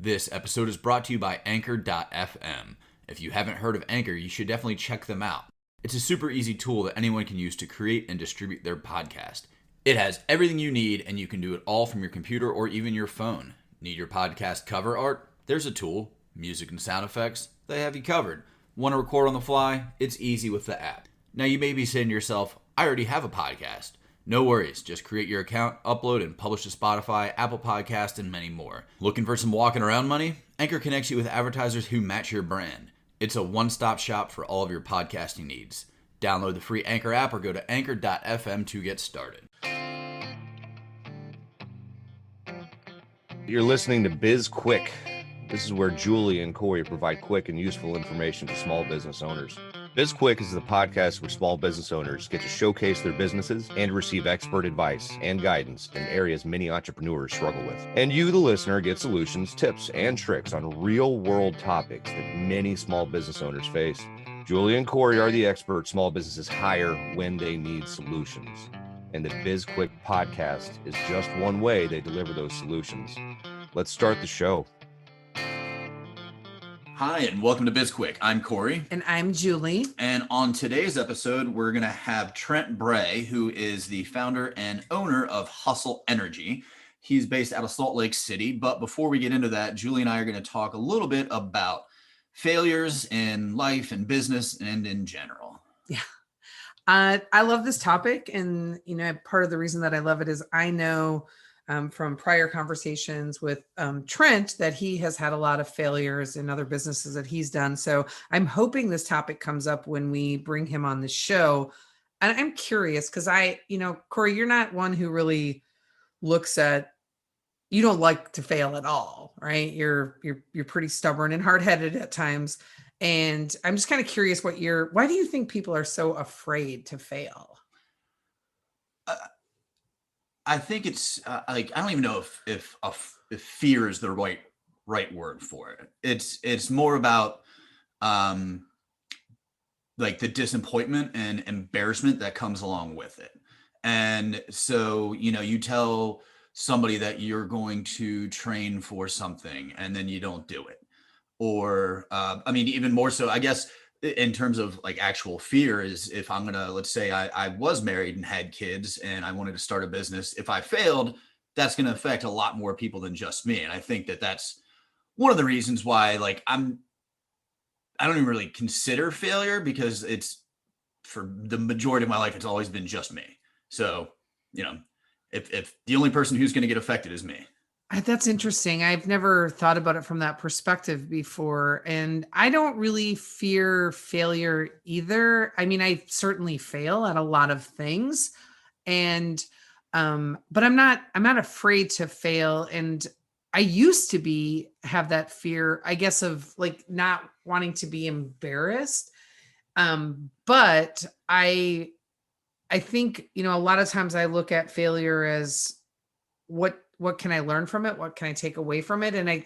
This episode is brought to you by Anchor.fm. If you haven't heard of Anchor, you should definitely check them out. It's a super easy tool that anyone can use to create and distribute their podcast. It has everything you need, and you can do it all from your computer or even your phone. Need your podcast cover art? There's a tool. Music and sound effects? They have you covered. Want to record on the fly? It's easy with the app. Now you may be saying to yourself, I already have a podcast. No worries, just create your account, upload, and publish to Spotify, Apple Podcasts, and many more. Looking for some walking around money? Anchor connects you with advertisers who match your brand. It's a one-stop shop for all of your podcasting needs. Download the free Anchor app or go to anchor.fm to get started. You're listening to BizQuik. This is where Julie and Corey provide quick and useful information to small business owners. BizQuik is the podcast where small business owners get to showcase their businesses and receive expert advice and guidance in areas many entrepreneurs struggle with. And you, the listener, get solutions, tips, and tricks on real-world topics that many small business owners face. Julie and Corey are the experts small businesses hire when they need solutions. And the BizQuik podcast is just one way they deliver those solutions. Let's start the show. Hi, and welcome to BizQuik. I'm Corey. And I'm Julie. And on today's episode, we're going to have Trent Bray, who is the founder and owner of Hustle Energy. He's based out of Salt Lake City. But before we get into that, Julie and I are going to talk a little bit about failures in life and business and in general. Yeah. I love this topic. And, part of the reason that I love it is I know from prior conversations with Trent that he has had a lot of failures in other businesses that he's done. So I'm hoping this topic comes up when we bring him on the show. And I'm curious because Corey, you're not one who really looks at, you don't like to fail at all, right? You're pretty stubborn and hard-headed at times. And I'm just kind of curious why do you think people are so afraid to fail? I think it's I don't even know if fear is the right word for it. It's more about the disappointment and embarrassment that comes along with it. And so, you tell somebody that you're going to train for something and then you don't do it. Or even more so, I guess, in terms of actual fear is if I'm gonna, let's say I was married and had kids and I wanted to start a business. If I failed, that's going to affect a lot more people than just me. And I think that that's one of the reasons why I don't even really consider failure, because it's, for the majority of my life, it's always been just me. So, if the only person who's going to get affected is me. That's interesting. I've never thought about it from that perspective before. And I don't really fear failure either. I mean, I certainly fail at a lot of things. And but I'm not afraid to fail. And I used to have that fear, I guess, of not wanting to be embarrassed. But I think, a lot of times I look at failure as what can I learn from it? What can I take away from it? And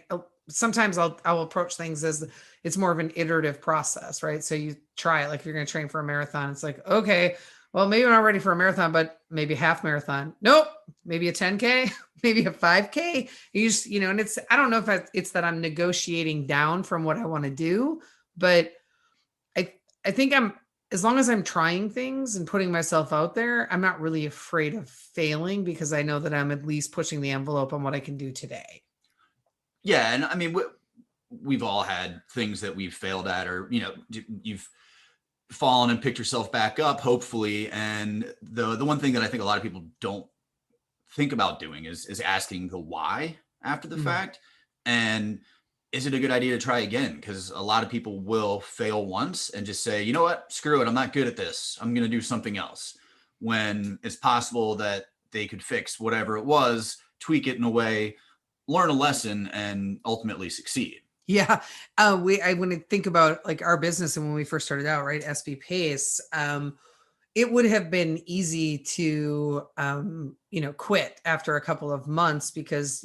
sometimes I'll approach things as it's more of an iterative process, right? So you try it, if you're going to train for a marathon, it's okay, well, maybe I'm not ready for a marathon, but maybe a half marathon. Nope. Maybe a 10K, maybe a 5K. You just, and I don't know if it's that I'm negotiating down from what I want to do, but I think as long as I'm trying things and putting myself out there, I'm not really afraid of failing because I know that I'm at least pushing the envelope on what I can do today. Yeah. And we've all had things that we've failed at, or, you've fallen and picked yourself back up, hopefully. And the one thing that I think a lot of people don't think about doing is asking the why after the fact. And is it a good idea to try again? Because a lot of people will fail once and just say, you know what, screw it, I'm not good at this, I'm going to do something else. When it's possible that they could fix whatever it was, tweak it in a way, learn a lesson, and ultimately succeed. Yeah. When I think about our business and when we first started out, right, SB Pace, it would have been easy to, quit after a couple of months because,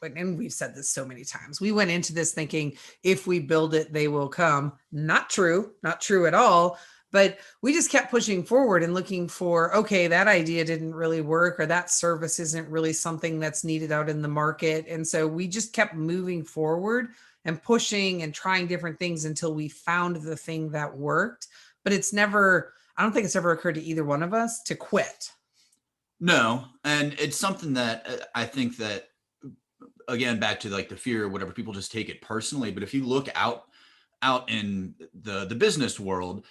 and we've said this so many times, we went into this thinking if we build it, they will come. Not true at all. But we just kept pushing forward and looking for, okay, that idea didn't really work, or that service isn't really something that's needed out in the market. And so we just kept moving forward and pushing and trying different things until we found the thing that worked. But I don't think it's ever occurred to either one of us to quit. No. And it's something that I think that, again, back to like the fear or whatever, people just take it personally. But if you look out in the business world,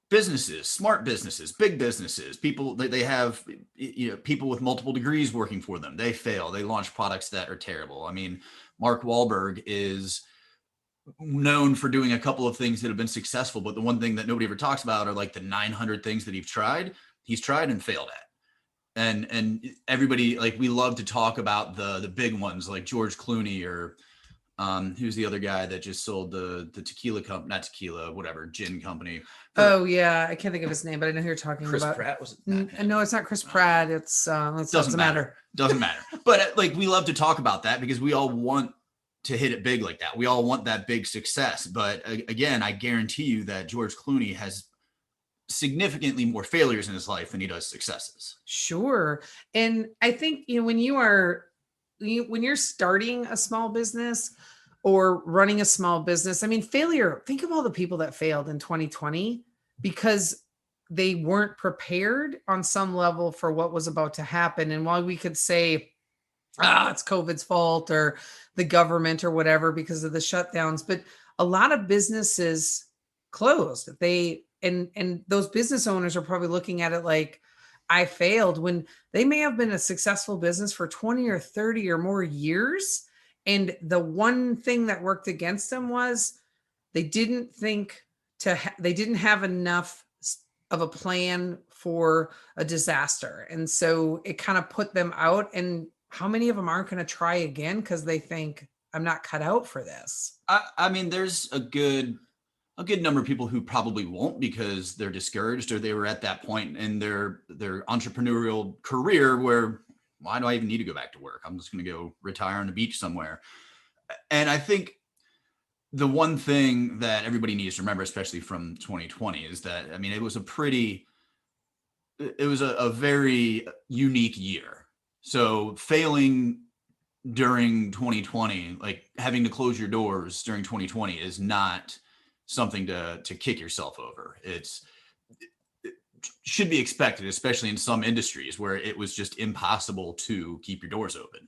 businesses, smart businesses, big businesses, people, they have, people with multiple degrees working for them. They fail. They launch products that are terrible. I mean, Mark Wahlberg is known for doing a couple of things that have been successful, but the one thing that nobody ever talks about are like the 900 things that he's tried and failed at. And everybody, like, we love to talk about the big ones like George Clooney or who's the other guy that just sold the tequila company, not tequila, whatever, gin company. Oh yeah. I can't think of his name, but I know who you're talking Chris about. Pratt was it? No, it's not Chris Pratt. It's doesn't matter. Doesn't matter. But like, we love to talk about that because we all want to hit it big like that. We all want that big success. But again, I guarantee you that George Clooney has significantly more failures in his life than he does successes. Sure. And I think, when you're starting a small business or running a small business, I mean, failure, think of all the people that failed in 2020 because they weren't prepared on some level for what was about to happen. And while we could say, it's COVID's fault or the government or whatever because of the shutdowns, but a lot of businesses closed. And those business owners are probably looking at it like, I failed, when they may have been a successful business for 20 or 30 or more years. And the one thing that worked against them was they didn't have enough of a plan for a disaster. And so it kind of put them out. And how many of them aren't going to try again because they think, I'm not cut out for this? I mean, there's a good number of people who probably won't because they're discouraged or they were at that point in their entrepreneurial career where, why do I even need to go back to work? I'm just going to go retire on the beach somewhere. And I think the one thing that everybody needs to remember, especially from 2020, is that, I mean, it was a very unique year. So failing during 2020, like having to close your doors during 2020 is not something to kick yourself over. It should be expected, especially in some industries where it was just impossible to keep your doors open.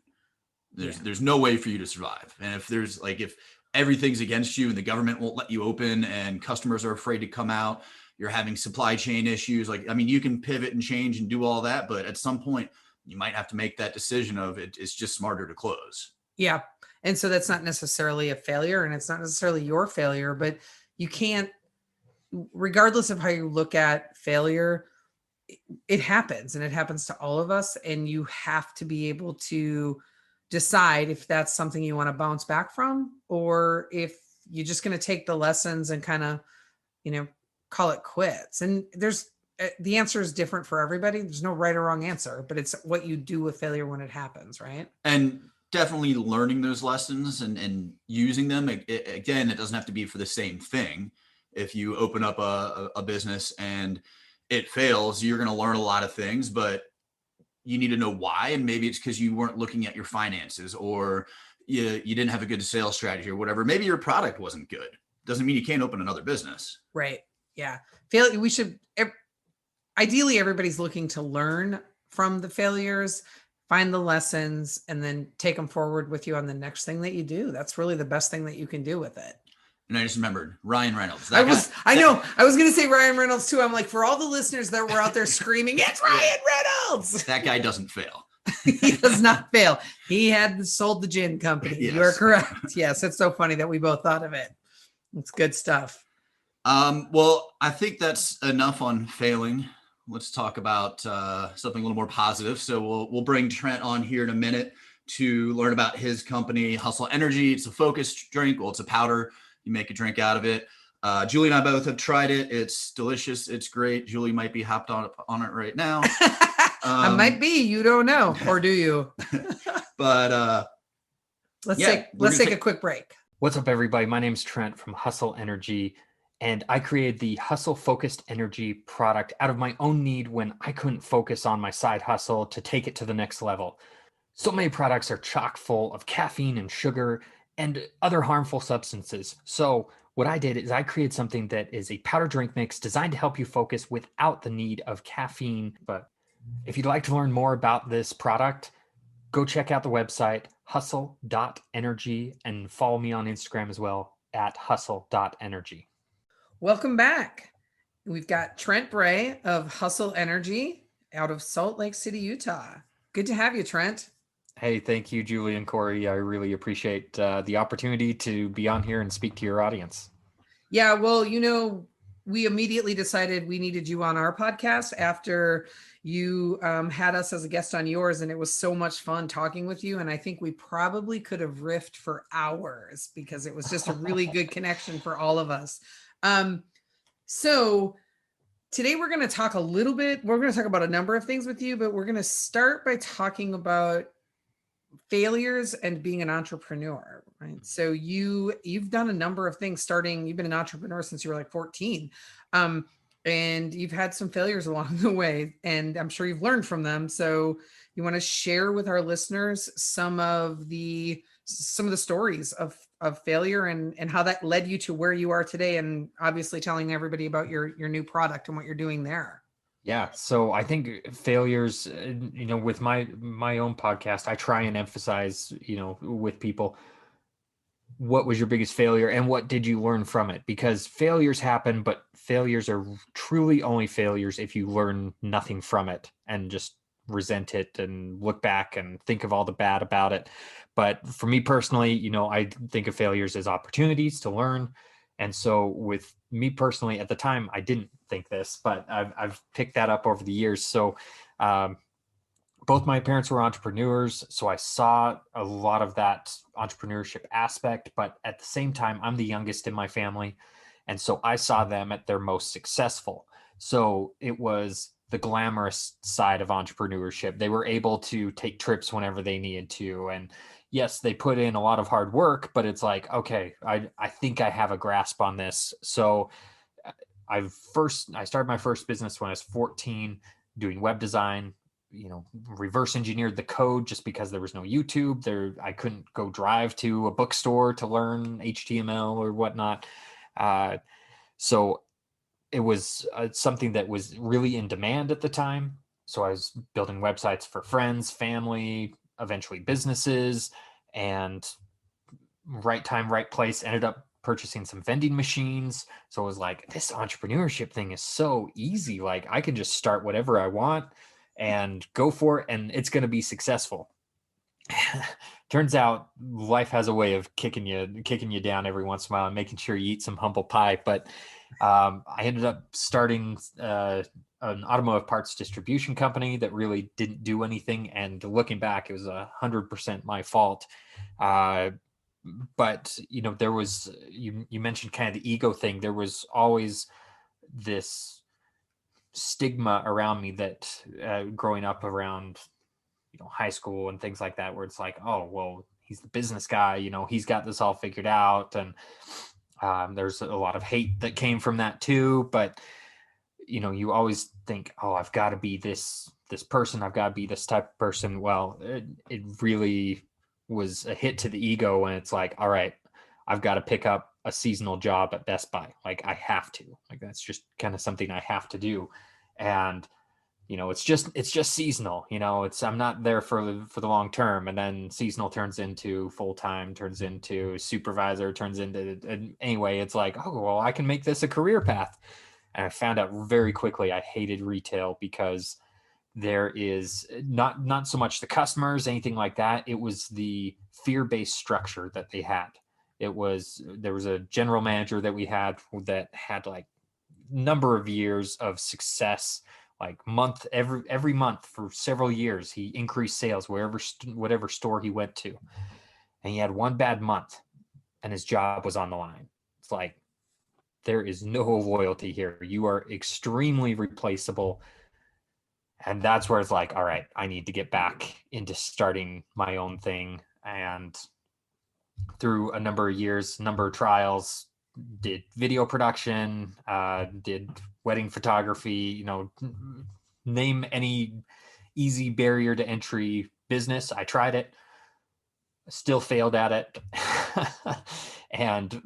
There's no way for you to survive. And if everything's against you and the government won't let you open and customers are afraid to come out, you're having supply chain issues. Like, I mean, you can pivot and change and do all that, but at some point you might have to make that decision of it's just smarter to close. Yeah. And so that's not necessarily a failure and it's not necessarily your failure, but you can't, regardless of how you look at failure, it happens and it happens to all of us. And you have to be able to decide if that's something you want to bounce back from, or if you're just going to take the lessons and kind of, call it quits. And the answer is different for everybody. There's no right or wrong answer, but it's what you do with failure when it happens, right? And definitely learning those lessons and using them. Again, it doesn't have to be for the same thing. If you open up a business and it fails, you're going to learn a lot of things, but you need to know why. And maybe it's because you weren't looking at your finances or you didn't have a good sales strategy or whatever. Maybe your product wasn't good. Doesn't mean you can't open another business. Right. Yeah. Ideally, everybody's looking to learn from the failures, find the lessons, and then take them forward with you on the next thing that you do. That's really the best thing that you can do with it. And I just remembered Ryan Reynolds. I was going to say Ryan Reynolds too. I'm like, for all the listeners that were out there screaming, it's Ryan Reynolds. That guy doesn't fail. He does not fail. He had sold the gin company. Yes. You are correct. Yes. It's so funny that we both thought of it. It's good stuff. Well, I think that's enough on failing. Let's talk about something a little more positive. So we'll bring Trent on here in a minute to learn about his company, Hustle Energy. It's a focused drink. Well, it's a powder. You make a drink out of it. Julie and I both have tried it. It's delicious. It's great. Julie might be hopped on it right now. I might be. You don't know, or do you? But let's take a quick break. What's up, everybody? My name's Trent from Hustle Energy. And I created the hustle focused energy product out of my own need when I couldn't focus on my side hustle to take it to the next level. So many products are chock full of caffeine and sugar and other harmful substances. So what I did is I created something that is a powder drink mix designed to help you focus without the need of caffeine. But if you'd like to learn more about this product, go check out the website hustle.energy and follow me on Instagram as well at hustle.energy. Welcome back. We've got Trent Bray of Hustle Energy out of Salt Lake City, Utah. Good to have you, Trent. Hey, thank you, Julie and Corey. I really appreciate the opportunity to be on here and speak to your audience. Yeah, well, we immediately decided we needed you on our podcast after you had us as a guest on yours, and it was so much fun talking with you. And I think we probably could have riffed for hours because it was just a really good connection for all of us. So today we're going to talk we're going to talk about a number of things with you, but we're going to start by talking about failures and being an entrepreneur, right? So you've done a number of things you've been an entrepreneur since you were like 14. And you've had some failures along the way, and I'm sure you've learned from them. So you want to share with our listeners some of the stories of failure and how that led you to where you are today, and obviously telling everybody about your new product and what you're doing there. Yeah. So I think failures, with my own podcast, I try and emphasize, with people, what was your biggest failure and what did you learn from it? Because failures happen, but failures are truly only failures if you learn nothing from it and just resent it and look back and think of all the bad about it. But for me personally, I think of failures as opportunities to learn. And so with me personally, at the time, I didn't think this, but I've picked that up over the years. So both my parents were entrepreneurs, so I saw a lot of that entrepreneurship aspect. But at the same time, I'm the youngest in my family. And so I saw them at their most successful. So it was the glamorous side of entrepreneurship. They were able to take trips whenever they needed to. And yes, they put in a lot of hard work, but it's like, okay, I think I have a grasp on this. So I started my first business when I was 14, doing web design, reverse engineered the code just because there was no YouTube there. I couldn't go drive to a bookstore to learn HTML or whatnot. So it was something that was really in demand at the time. So I was building websites for friends, family, eventually businesses, and right time, right place, ended up purchasing some vending machines. So it was like, this entrepreneurship thing is so easy. Like I can just start whatever I want and go for it, and it's going to be successful. Turns out life has a way of kicking you down every once in a while and making sure you eat some humble pie. But I ended up starting an automotive parts distribution company that really didn't do anything. And looking back, it was 100% my fault. But there was, you mentioned kind of the ego thing. There was always this stigma around me that growing up around high school and things like that, where it's like, oh well, he's the business guy, he's got this all figured out. And there's a lot of hate that came from that too. But you always think, oh, I've got to be this person, I've got to be this type of person. Well, it really was a hit to the ego, and it's like, all right, I've got to pick up a seasonal job at Best Buy. Like I have to, like, that's just kind of something I have to do. And, it's just seasonal, I'm not there for the long term. And then seasonal turns into full-time, turns into supervisor, turns into, anyway, it's like, oh, well, I can make this a career path. And I found out very quickly I hated retail because there is not so much the customers, anything like that. It was the fear-based structure that they had. There was a general manager that we had that had like number of years of success, like every month for several years. He increased sales whatever store he went to, and he had one bad month and his job was on the line. It's like, there is no loyalty here. You are extremely replaceable. And that's where it's like, all right, I need to get back into starting my own thing. And through a number of years, number of trials, did video production, did wedding photography, name any easy barrier to entry business. I tried it, still failed at it. And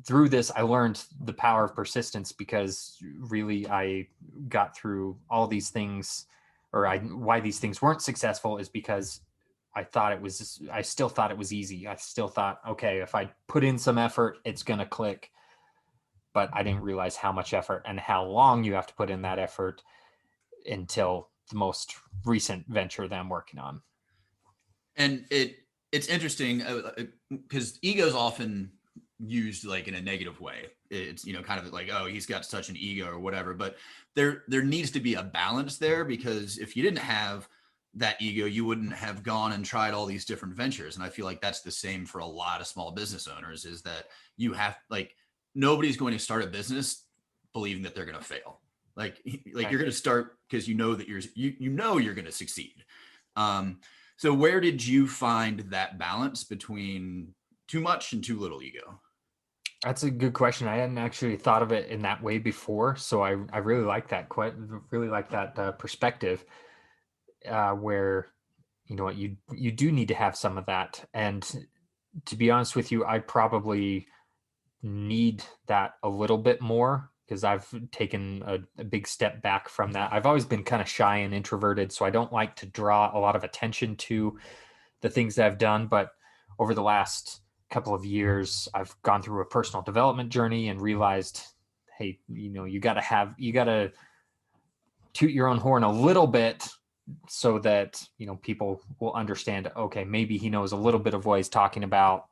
through this, I learned the power of persistence, because really I got through all these things, why these things weren't successful is because I still thought it was easy. I still thought, okay, if I put in some effort, it's going to click. But I didn't realize how much effort and how long you have to put in that effort until the most recent venture that I'm working on. And it's interesting because ego is often used like in a negative way. It's, kind of like, oh, he's got such an ego or whatever, but there needs to be a balance there, because if you didn't have that ego, you wouldn't have gone and tried all these different ventures. And I feel like that's the same for a lot of small business owners, is that you have, like, nobody's going to start a business believing that they're going to fail. Like you're going to start because you know that you're going to succeed. So where did you find that balance between too much and too little ego? That's a good question. I hadn't actually thought of it in that way before. So I really like that. Really like that perspective, where, what, you do need to have some of that. And to be honest with you, I probably need that a little bit more, because I've taken a big step back from that. I've always been kind of shy and introverted, so I don't like to draw a lot of attention to the things that I've done. But over the last couple of years, I've gone through a personal development journey and realized, hey, you got to toot your own horn a little bit, so that, people will understand, okay, maybe he knows a little bit of what he's talking about.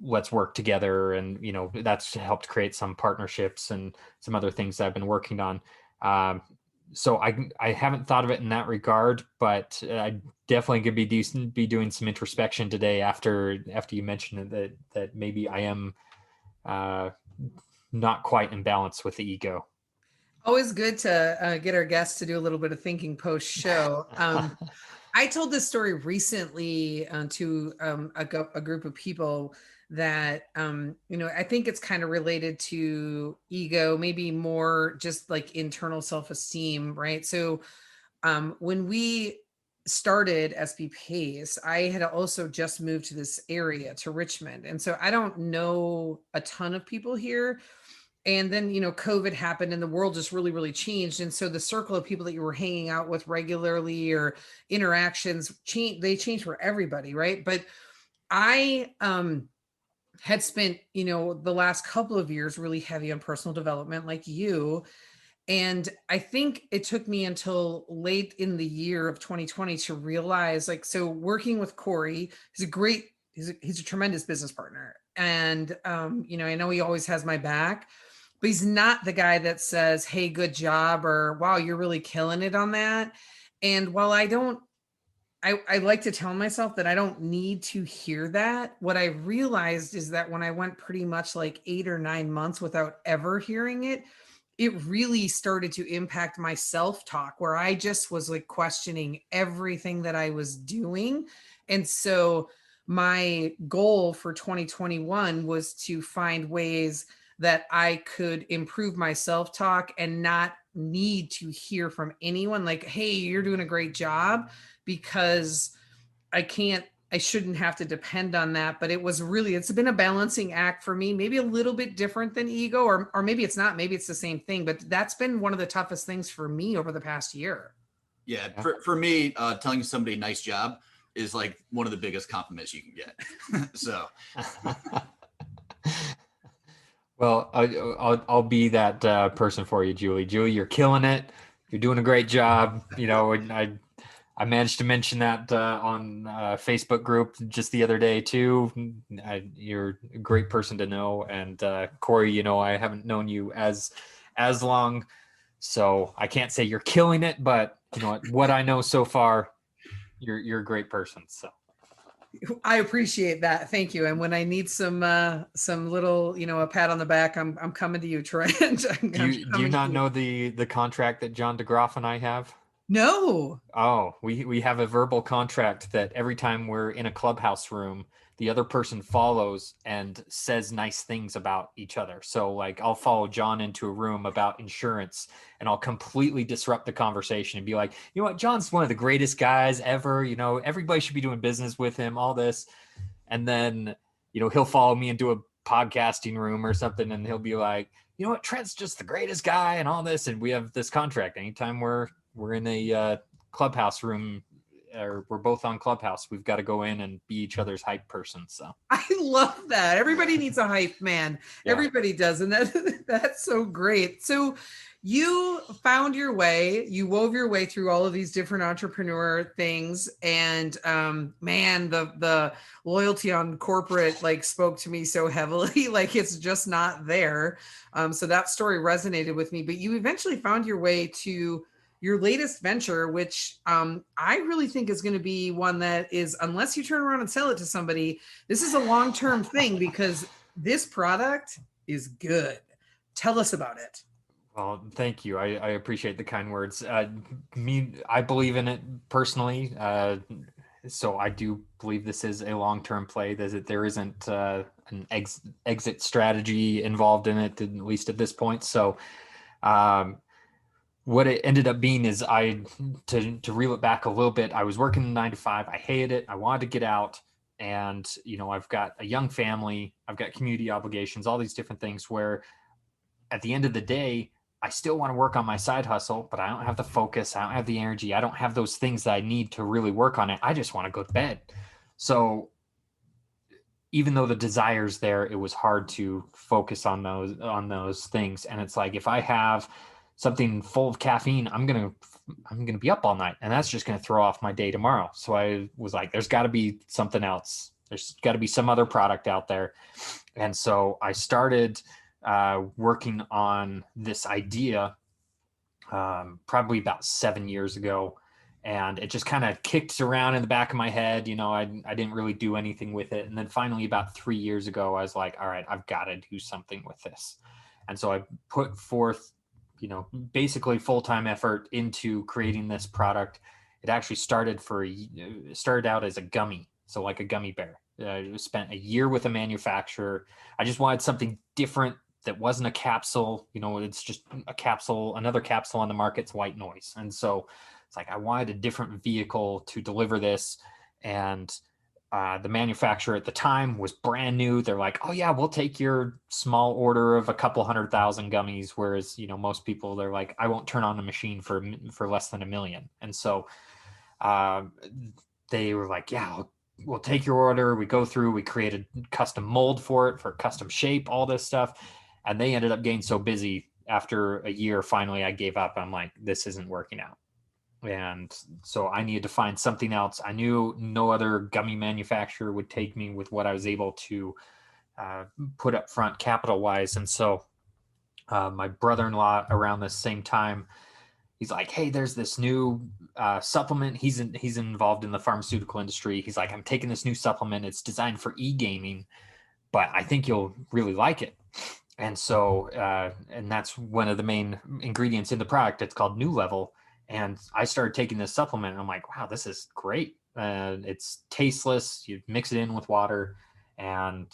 Let's work together. And, that's helped create some partnerships and some other things that I've been working on. So I haven't thought of it in that regard, but I definitely could be doing some introspection today after you mentioned that maybe I am not quite in balance with the ego. Always good to get our guests to do a little bit of thinking post show. I told this story recently to a group of people that, I think it's kind of related to ego, maybe more just like internal self-esteem, right? So when we started SB Pace, I had also just moved to this area, to Richmond. And so I don't know a ton of people here. And then, COVID happened and the world just really, really changed. And so the circle of people that you were hanging out with regularly or interactions they changed for everybody. Right. But I had spent, the last couple of years really heavy on personal development, like you. And I think it took me until late in the year of 2020 to realize, so working with Corey, he's a tremendous business partner. And, I know he always has my back, but he's not the guy that says, hey, good job, or wow, you're really killing it on that. And while I like to tell myself that I don't need to hear that, what I realized is that when I went pretty much like 8 or 9 months without ever hearing it, it really started to impact my self-talk, where I just was like questioning everything that I was doing. And so my goal for 2021 was to find ways that I could improve my self-talk and not need to hear from anyone like, hey, you're doing a great job, because I shouldn't have to depend on that. But it's been a balancing act for me, maybe a little bit different than ego, or maybe it's not, maybe it's the same thing, but that's been one of the toughest things for me over the past year. Yeah. For me, telling somebody nice job is like one of the biggest compliments you can get. So. Well, I'll be that person for you, Julie. Julie, you're killing it. You're doing a great job. And I managed to mention that on Facebook group just the other day too. You're a great person to know. And Corey, I haven't known you as long, so I can't say you're killing it. But what I know so far, you're a great person. So. I appreciate that. Thank you. And when I need some little, a pat on the back, I'm coming to you, Trent. Do you not know the contract that John DeGroff and I have? No. Oh, we have a verbal contract that every time we're in a clubhouse room, the other person follows and says nice things about each other. So like I'll follow John into a room about insurance and I'll completely disrupt the conversation and be like, you know what, John's one of the greatest guys ever, you know, everybody should be doing business with him, all this. And then, you know, he'll follow me into a podcasting room or something and he'll be like, you know what, Trent's just the greatest guy and all this. And we have this contract. Anytime we're in a clubhouse room, or we're both on Clubhouse, we've got to go in and be each other's hype person. So I love that. Everybody needs a hype man. Yeah. Everybody does. And that's so great. So you found your way, you wove your way through all of these different entrepreneur things. And man, the loyalty on corporate like spoke to me so heavily, like it's just not there. So that story resonated with me, but you eventually found your way to your latest venture, which I really think is going to be one that is, unless you turn around and sell it to somebody, this is a long-term thing because this product is good. Tell us about it. Well, thank you. I appreciate the kind words. I believe in it personally. So I do believe this is a long-term play, that there isn't an exit strategy involved in it, at least at this point. So what it ended up being is to reel it back a little bit, I was working 9 to 5. I hated it. I wanted to get out. And, you know, I've got a young family, I've got community obligations, all these different things where at the end of the day, I still want to work on my side hustle, but I don't have the focus. I don't have the energy. I don't have those things that I need to really work on it. I just want to go to bed. So even though the desire's there, it was hard to focus on those things. And it's like, if I have something full of caffeine, I'm going to be up all night, and that's just going to throw off my day tomorrow. So I was like, there's got to be something else. There's got to be some other product out there. And so I started working on this idea probably about 7 years ago. And it just kind of kicked around in the back of my head. You know, I didn't really do anything with it. And then finally about 3 years ago, I was like, all right, I've got to do something with this. And so I put forth, you know, basically full-time effort into creating this product. It actually started out as a gummy. So like a gummy bear. I spent a year with a manufacturer. I just wanted something different that wasn't a capsule. You know, it's just a capsule, another capsule on the market's white noise. And so it's like, I wanted a different vehicle to deliver this. And the manufacturer at the time was brand new. They're like, oh yeah, we'll take your small order of a couple 100,000 gummies. Whereas, you know, most people, they're like, I won't turn on a machine for less than $1 million. And so they were like, yeah, we'll take your order. We go through, we created custom mold for it, for custom shape, all this stuff. And they ended up getting so busy after a year, finally I gave up. I'm like, this isn't working out. And so I needed to find something else. I knew no other gummy manufacturer would take me with what I was able to put up front capital wise. And so my brother-in-law around the same time, he's like, hey, there's this new supplement. He's involved in the pharmaceutical industry. He's like, I'm taking this new supplement. It's designed for e-gaming, but I think you'll really like it. And so, and that's one of the main ingredients in the product. It's called New Level. And I started taking this supplement and I'm like, wow, this is great. It's tasteless. You mix it in with water. And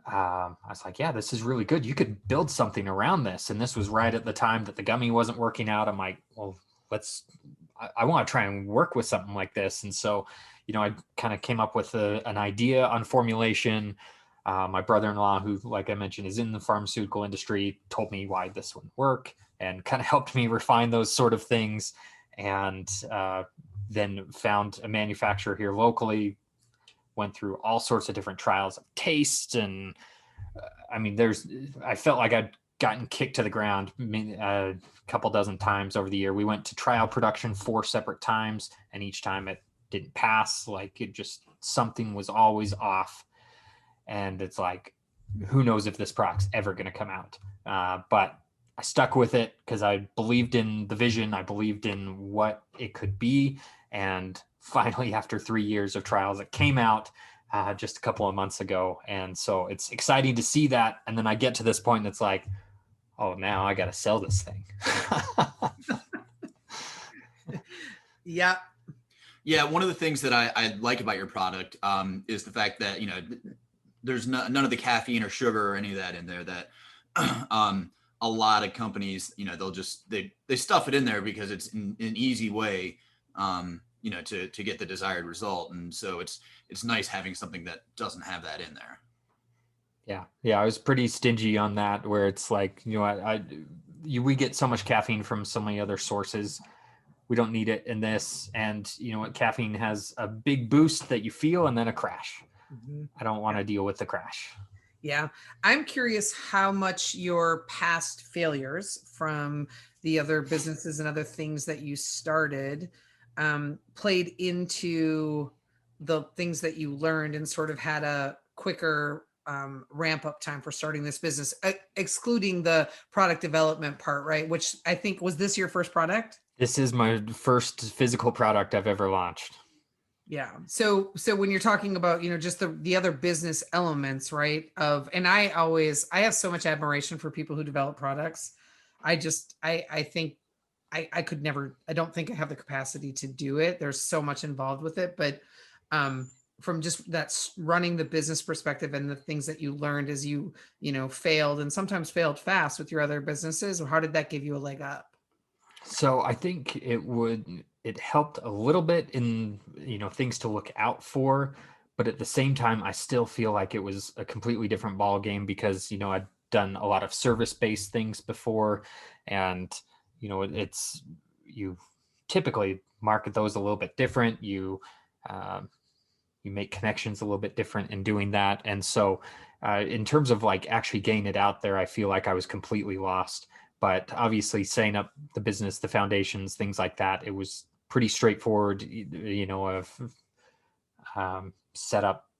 I was like, yeah, this is really good. You could build something around this. And this was right at the time that the gummy wasn't working out. I'm like, well, I want to try and work with something like this. And so, you know, I kind of came up with an idea on formulation. My brother-in-law, who, like I mentioned, is in the pharmaceutical industry, told me why this wouldn't work and kind of helped me refine those sort of things. And then found a manufacturer here locally, went through all sorts of different trials of taste. And I mean, I felt like I'd gotten kicked to the ground a couple dozen times over the year. We went to trial production 4 separate times, and each time it didn't pass. Like, it just, something was always off. And it's like, who knows if this product's ever going to come out. But I stuck with it because I believed in the vision. I believed in what it could be. And finally, after 3 years of trials, it came out just a couple of months ago. And so it's exciting to see that. And then I get to this point that's like, oh, now I got to sell this thing. Yeah. Yeah, one of the things that I like about your product is the fact that, there's none of the caffeine or sugar or any of that in there that a lot of companies, they'll just, they stuff it in there because it's an easy way, to get the desired result. And so it's nice having something that doesn't have that in there. Yeah. Yeah. I was pretty stingy on that, where it's like, we get so much caffeine from so many other sources. We don't need it in this. And caffeine has a big boost that you feel and then a crash. Mm-hmm. I don't want to deal with the crash. Yeah. I'm curious how much your past failures from the other businesses and other things that you started played into the things that you learned and sort of had a quicker ramp up time for starting this business, excluding the product development part, right? Which I think, was this your first product? This is my first physical product I've ever launched. Yeah. So when you're talking about, just the other business elements, right? And I have so much admiration for people who develop products. I think I could never, I don't think I have the capacity to do it. There's so much involved with it, but from just that running the business perspective and the things that you learned as you failed, and sometimes failed fast with your other businesses, how did that give you a leg up? So I think it helped a little bit in, things to look out for, but at the same time, I still feel like it was a completely different ball game because, I'd done a lot of service-based things before, and, you typically market those a little bit different. You make connections a little bit different in doing that. And so in terms of like actually getting it out there, I feel like I was completely lost. But obviously setting up the business, the foundations, things like that, it was pretty straightforward. I've set up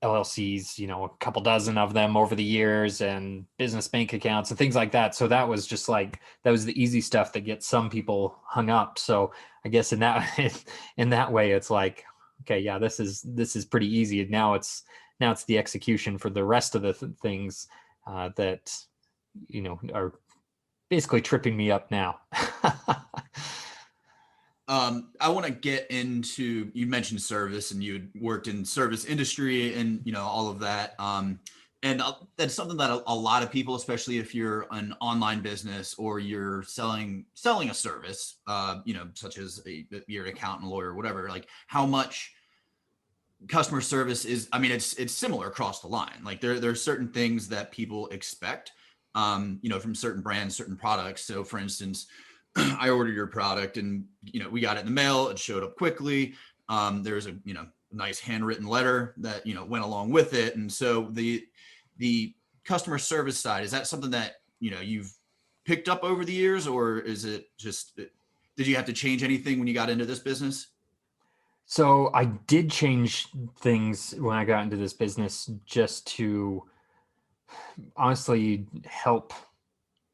LLCs, a couple dozen of them over the years, and business bank accounts and things like that. So that was just like, that was the easy stuff that gets some people hung up. So I guess in that way, it's like, okay, yeah, this is pretty easy. Now it's the execution for the rest of the things that are basically tripping me up now. I want to get into, you mentioned service and you worked in service industry and, all of that. And that's something that a lot of people, especially if you're an online business or you're selling a service, such as you're an accountant, lawyer, whatever, like how much customer service is, it's similar across the line. Like there are certain things that people expect, from certain brands, certain products. So for instance, I ordered your product and, we got it in the mail. It showed up quickly. There's a, nice handwritten letter that, went along with it. And so the customer service side, is that something that, you've picked up over the years, or is it just, did you have to change anything when you got into this business? So I did change things when I got into this business just to honestly help,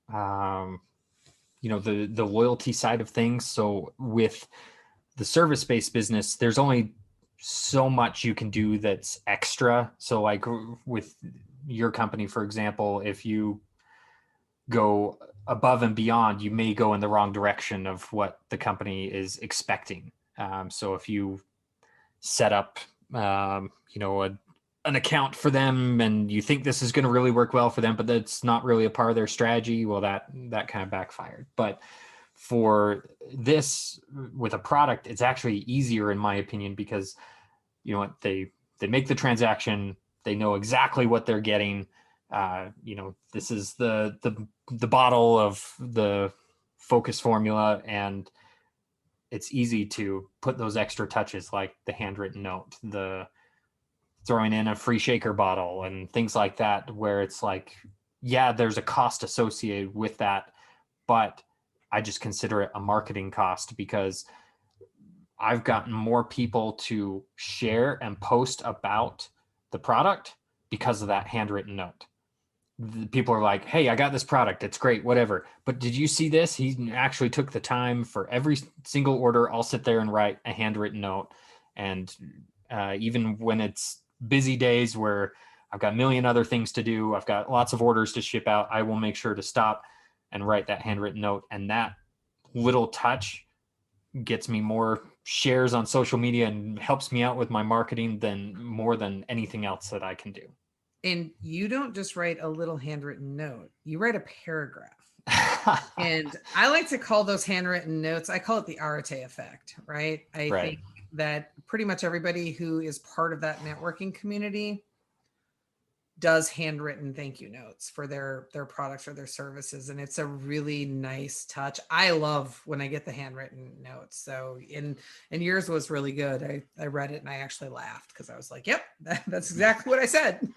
the loyalty side of things. So with the service-based business, there's only so much you can do that's extra. So like with your company, for example, if you go above and beyond, you may go in the wrong direction of what the company is expecting. So if you set up, an account for them and you think this is going to really work well for them, but that's not really a part of their strategy, well, that kind of backfired. But for this, with a product, it's actually easier in my opinion, because they make the transaction, they know exactly what they're getting. This is the bottle of the focus formula, and it's easy to put those extra touches like the handwritten note, the throwing in a free shaker bottle and things like that, where it's like, yeah, there's a cost associated with that, but I just consider it a marketing cost, because I've gotten more people to share and post about the product because of that handwritten note. The people are like, hey, I got this product, it's great, whatever, but did you see this? He actually took the time for every single order. I'll sit there and write a handwritten note. And even when it's busy days where I've got a million other things to do, I've got lots of orders to ship out, I will make sure to stop and write that handwritten note. And that little touch gets me more shares on social media and helps me out with my marketing than more than anything else that I can do. And you don't just write a little handwritten note, you write a paragraph. And I like to call those handwritten notes, I call it the Arete effect, right? I think that pretty much everybody who is part of that networking community does handwritten thank you notes for their products or their services. And it's a really nice touch. I love when I get the handwritten notes. So and yours was really good. I read it and I actually laughed because I was like, yep, that's exactly what I said.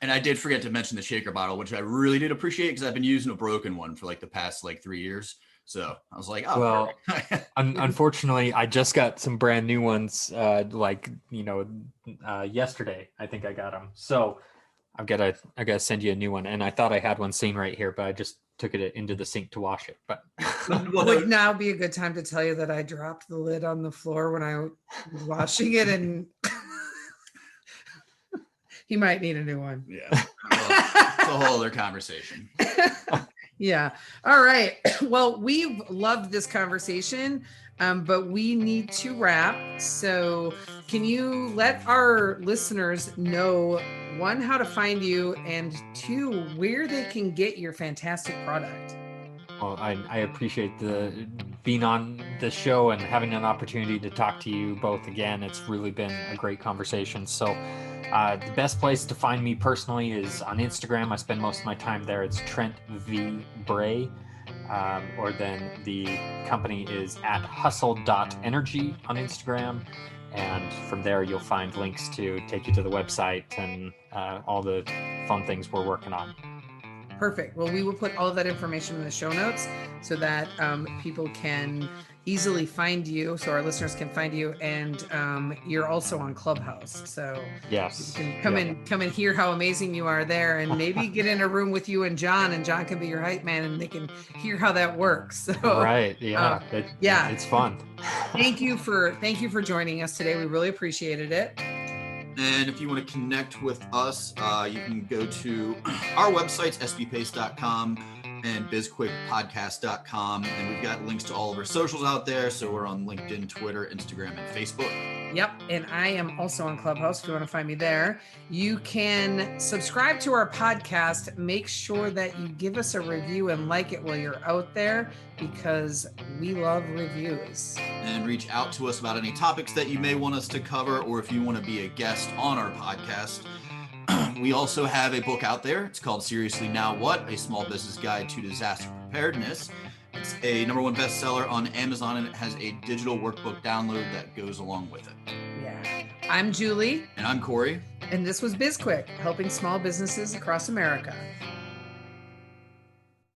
And I did forget to mention the shaker bottle, which I really did appreciate because I've been using a broken one for like the past 3 years. So I was like, oh, well, unfortunately, I just got some brand new ones, yesterday. I think I got them. So I gotta send you a new one. And I thought I had one seen right here, but I just took it into the sink to wash it. But would now be a good time to tell you that I dropped the lid on the floor when I was washing it, and he might need a new one. Yeah. Well, it's a whole other conversation. Yeah. All right. Well, we've loved this conversation, but we need to wrap. So can you let our listeners know, one, how to find you, and two, where they can get your fantastic product? Well, I appreciate being on the show and having an opportunity to talk to you both again. It's really been a great conversation. So the best place to find me personally is on Instagram. I spend most of my time there. It's Trent V. Bray. Or then the company is at hustle.energy on Instagram. And from there, you'll find links to take you to the website and all the fun things we're working on. Perfect. Well, we will put all of that information in the show notes so that people can easily find you, so our listeners can find you. And you're also on Clubhouse, so yes, you can come and hear how amazing you are there, and maybe get in a room with you and John can be your hype man, and they can hear how that works. So right, yeah, it's fun. Thank you for joining us today. We really appreciated it. And if you want to connect with us, you can go to our websites, sbpace.com and bizquikpodcast.com. And we've got links to all of our socials out there. So we're on LinkedIn, Twitter, Instagram, and Facebook. Yep. And I am also on Clubhouse if you want to find me there. You can subscribe to our podcast. Make sure that you give us a review and like it while you're out there, because we love reviews. And reach out to us about any topics that you may want us to cover, or if you want to be a guest on our podcast. We also have a book out there. It's called Seriously Now What? A Small Business Guide to Disaster Preparedness. It's a #1 bestseller on Amazon, and it has a digital workbook download that goes along with it. Yeah. I'm Julie. And I'm Corey. And this was BizQuik, helping small businesses across America.